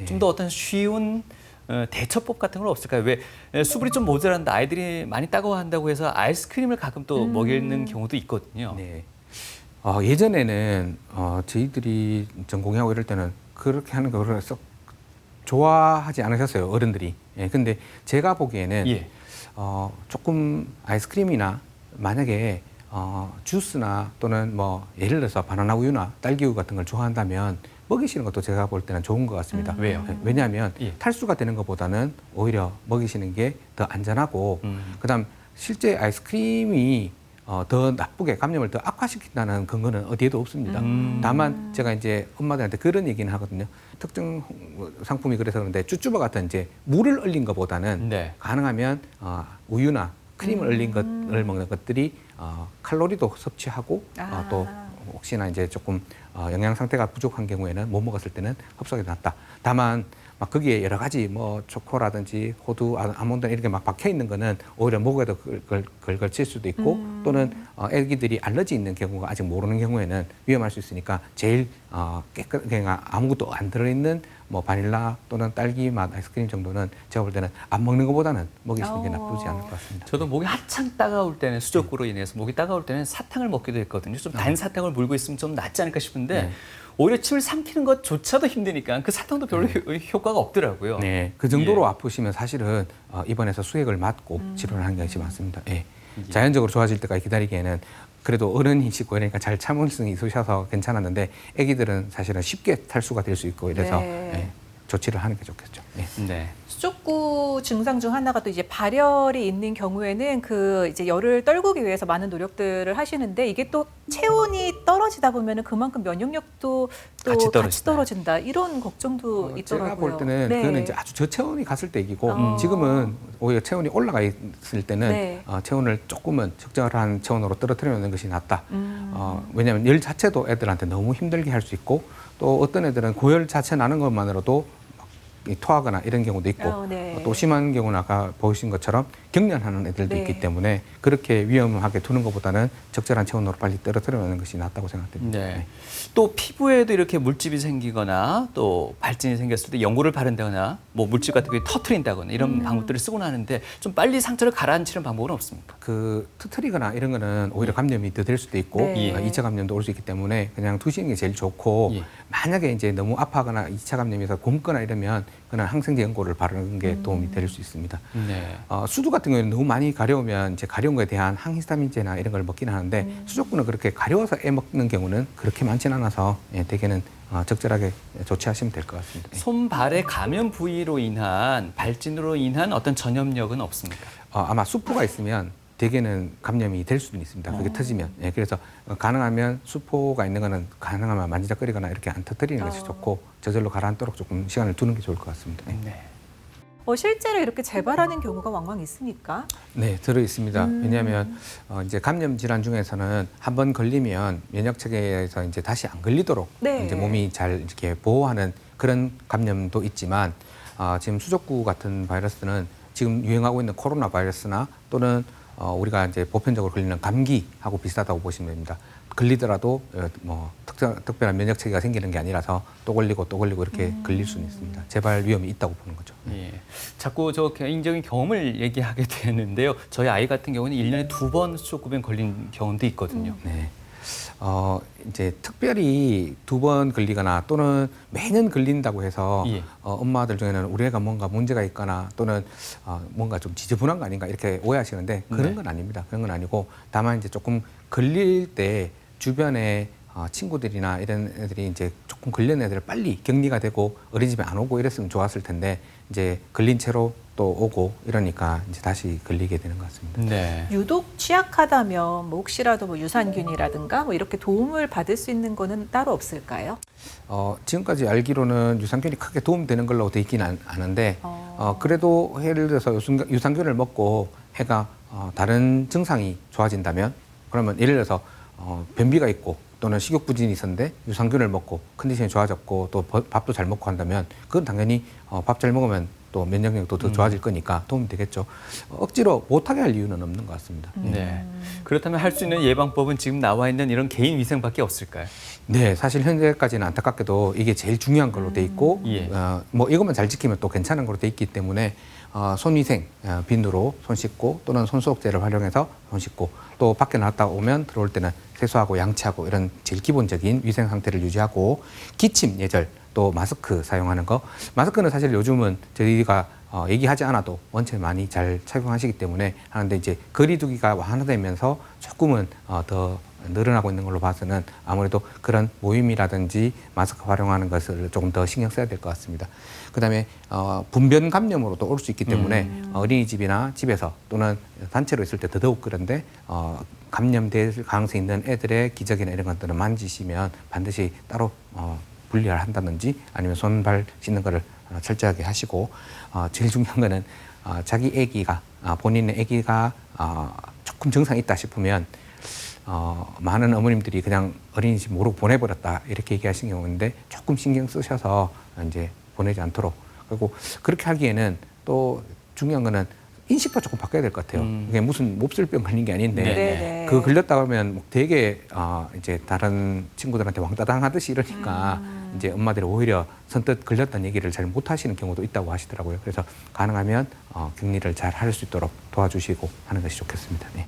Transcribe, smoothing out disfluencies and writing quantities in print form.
좀 더 어떤 쉬운 대처법 같은 건 없을까요? 왜 수분이 좀 모자란다, 아이들이 많이 따가워한다고 해서 아이스크림을 가끔 또 먹이는 경우도 있거든요. 네. 예전에는 저희들이 전공하고 이럴 때는 그렇게 하는 거를 썩 좋아하지 않으셨어요, 어른들이. 예, 근데 제가 보기에는 예. 조금 아이스크림이나 만약에 주스나 또는 뭐 예를 들어서 바나나 우유나 딸기 우유 같은 걸 좋아한다면 먹이시는 것도 제가 볼 때는 좋은 것 같습니다. 왜요? 왜냐하면 예. 탈수가 되는 것보다는 오히려 먹이시는 게 더 안전하고 그다음 실제 아이스크림이 더 나쁘게 감염을 더 악화시킨다는 근거는 어디에도 없습니다. 다만 제가 이제 엄마들한테 그런 얘기는 하거든요. 특정 상품이 그래서 그런데 쭈쭈바 같은 이제 물을 얼린 것보다는 네. 가능하면 우유나 크림을 얼린 것을 먹는 것들이 칼로리도 섭취하고 또 혹시나 이제 조금 영양 상태가 부족한 경우에는 못 먹었을 때는 흡수가 낫다. 다만 막 거기에 여러 가지 뭐 초코라든지 호두, 아몬드 이렇게 막 박혀 있는 거는 오히려 목에도 걸칠 수도 있고 또는 애기들이 알러지 있는 경우가 아직 모르는 경우에는 위험할 수 있으니까 제일 깨끗하게 아무것도 안 들어있는 뭐 바닐라 또는 딸기 맛 아이스크림 정도는 제가 볼 때는 안 먹는 것보다는 먹이시는 게 나쁘지 않을 것 같습니다. 저도 목이 한창 따가울 때는 수족구로 인해서 목이 따가울 때는 사탕을 먹기도 했거든요. 좀 단 사탕을 물고 있으면 좀 낫지 않을까 싶은데 오히려 침을 삼키는 것조차도 힘드니까 그 사탕도 별로 효과가 없더라고요. 네, 그 정도로 아프시면 사실은 입원해서 수액을 맞고 치료를 하는 경우가 많습니다. 예. 자연적으로 좋아질 때까지 기다리기에는 그래도 어른이시고 그러니까 잘 참을성이 있으셔서 괜찮았는데 아기들은 사실은 쉽게 탈수가 될 수 있고 이래서 예, 조치를 하는 게 좋겠죠. 예. 네. 수족구 증상 중 하나가 또 이제 발열이 있는 경우에는 그 이제 열을 떨구기 위해서 많은 노력들을 하시는데 이게 또 체온이 떨어지다 보면은 그만큼 면역력도 또 같이 떨어진다 이런 걱정도 있더라고요. 제가 볼 때는 그거는 이제 아주 저체온이 갔을 때 얘기고 지금은 오히려 체온이 올라가 있을 때는 체온을 조금은 적절한 체온으로 떨어뜨려 놓는 것이 낫다. 왜냐하면 열 자체도 애들한테 너무 힘들게 할 수 있고 또 어떤 애들은 고열 자체 나는 것만으로도 토하거나 이런 경우도 있고 또 심한 경우는 아까 보신 것처럼 경련하는 애들도 있기 때문에 그렇게 위험하게 두는 것보다는 적절한 체온으로 빨리 떨어뜨려 놓는 것이 낫다고 생각됩니다. 네. 또 피부에도 이렇게 물집이 생기거나 또 발진이 생겼을 때 연고를 바른다거나 뭐 물집 같은 게 터트린다거나 이런 방법들을 쓰곤 하는데 좀 빨리 상처를 가라앉히는 방법은 없습니까? 그 터트리거나 이런 거는 오히려 감염이 더 될 수도 있고 2차 감염도 올 수 있기 때문에 그냥 두시는 게 제일 좋고 만약에 이제 너무 아파하거나 2차 감염에서 굼거나 이러면 그냥 항생제 연고를 바르는 게 도움이 될 수 있습니다. 네. 수두 같은 경우에는 너무 많이 가려우면 이제 가려운 거에 대한 항히스타민제나 이런 걸 먹기는 하는데 수족구는 그렇게 가려워서 애 먹는 경우는 그렇게 많지는 않아서 대개는 적절하게 조치하시면 될 것 같습니다. 손발의 감염 부위로 인한 발진으로 인한 어떤 전염력은 없습니까? 아마 수포가 있으면 대개는 감염이 될 수도 있습니다. 그게 터지면. 그래서 가능하면 수포가 있는 거는 가능하면 만지작거리거나 이렇게 안 터뜨리는 것이 좋고 저절로 가라앉도록 조금 시간을 두는 게 좋을 것 같습니다. 네. 실제로 이렇게 재발하는 경우가 왕왕 있습니까? 네, 들어 있습니다. 왜냐하면 이제 감염 질환 중에서는 한번 걸리면 면역 체계에서 이제 다시 안 걸리도록 이제 몸이 잘 이렇게 보호하는 그런 감염도 있지만 지금 수족구 같은 바이러스는 지금 유행하고 있는 코로나 바이러스나 또는 우리가 이제 보편적으로 걸리는 감기하고 비슷하다고 보시면 됩니다. 걸리더라도 뭐 특별한 면역 체계가 생기는 게 아니라서 또 걸리고 이렇게 걸릴 수는 있습니다. 재발 위험이 있다고 보는 거죠. 예. 자꾸 저 개인적인 경험을 얘기하게 되는데요. 저희 아이 같은 경우는 1년에 2번 수족구병 걸린 경우도 있거든요. 네. 이제 특별히 2번 걸리거나 또는 매년 걸린다고 해서 엄마들 중에는 우리 애가 뭔가 문제가 있거나 또는 뭔가 좀 지저분한 거 아닌가 이렇게 오해하시는데 그런 건 아닙니다. 그런 건 아니고 다만 이제 조금 걸릴 때 주변에 친구들이나 이런 애들이 이제 조금 걸린 애들 빨리 격리가 되고 어린이집에 안 오고 이랬으면 좋았을 텐데 이제 걸린 채로 또 오고 이러니까 이제 다시 걸리게 되는 것 같습니다. 네. 유독 취약하다면 뭐 혹시라도 뭐 유산균이라든가 뭐 이렇게 도움을 받을 수 있는 거는 따로 없을까요? 지금까지 알기로는 유산균이 크게 도움되는 걸로 돼 있기는 않은데 그래도 예를 들어서 유산균을 먹고 애가 다른 증상이 좋아진다면 그러면 예를 들어서 변비가 있고 또는 식욕부진이 있었는데 유산균을 먹고 컨디션이 좋아졌고 또 밥도 잘 먹고 한다면 그건 당연히 밥 잘 먹으면 또 면역력도 더 좋아질 거니까 도움이 되겠죠. 억지로 못하게 할 이유는 없는 것 같습니다. 네. 그렇다면 할 수 있는 예방법은 지금 나와 있는 이런 개인 위생밖에 없을까요? 네, 사실 현재까지는 안타깝게도 이게 제일 중요한 걸로 돼 있고, 예. 뭐 이것만 잘 지키면 또 괜찮은 걸로 돼 있기 때문에 손위생, 비누로 손 씻고 또는 손소독제를 활용해서 손 씻고 또 밖에 나갔다 오면 들어올 때는 세수하고 양치하고 이런 제일 기본적인 위생 상태를 유지하고 기침 예절 또 마스크 사용하는 거. 마스크는 사실 요즘은 저희가 얘기하지 않아도 원체 많이 잘 착용하시기 때문에 하는데 이제 거리두기가 완화되면서 조금은 더 늘어나고 있는 걸로 봐서는 아무래도 그런 모임이라든지 마스크 활용하는 것을 조금 더 신경 써야 될 것 같습니다. 그다음에 분변 감염으로도 올 수 있기 때문에 어린이집이나 집에서 또는 단체로 있을 때 더더욱 그런데 감염될 가능성이 있는 애들의 기저귀나 이런 것들을 만지시면 반드시 따로 분리를 한다든지 아니면 손발 씻는 거를 철저하게 하시고 제일 중요한 거는 자기 아기가 본인의 아기가 조금 증상이 있다 싶으면 많은 어머님들이 그냥 어린이집 모르고 보내버렸다 이렇게 얘기하시는 경우인데 조금 신경 쓰셔서 이제 보내지 않도록 그리고 그렇게 하기에는 또 중요한 거는 인식도 조금 바꿔야 될 것 같아요. 이게 무슨 몹쓸병 걸린 게 아닌데 네네. 그 걸렸다 그러면 되게 이제 다른 친구들한테 왕따당 하듯이 이러니까 이제 엄마들이 오히려 선뜻 걸렸다는 얘기를 잘 못하시는 경우도 있다고 하시더라고요. 그래서 가능하면 격리를 잘 할 수 있도록 도와주시고 하는 것이 좋겠습니다. 네.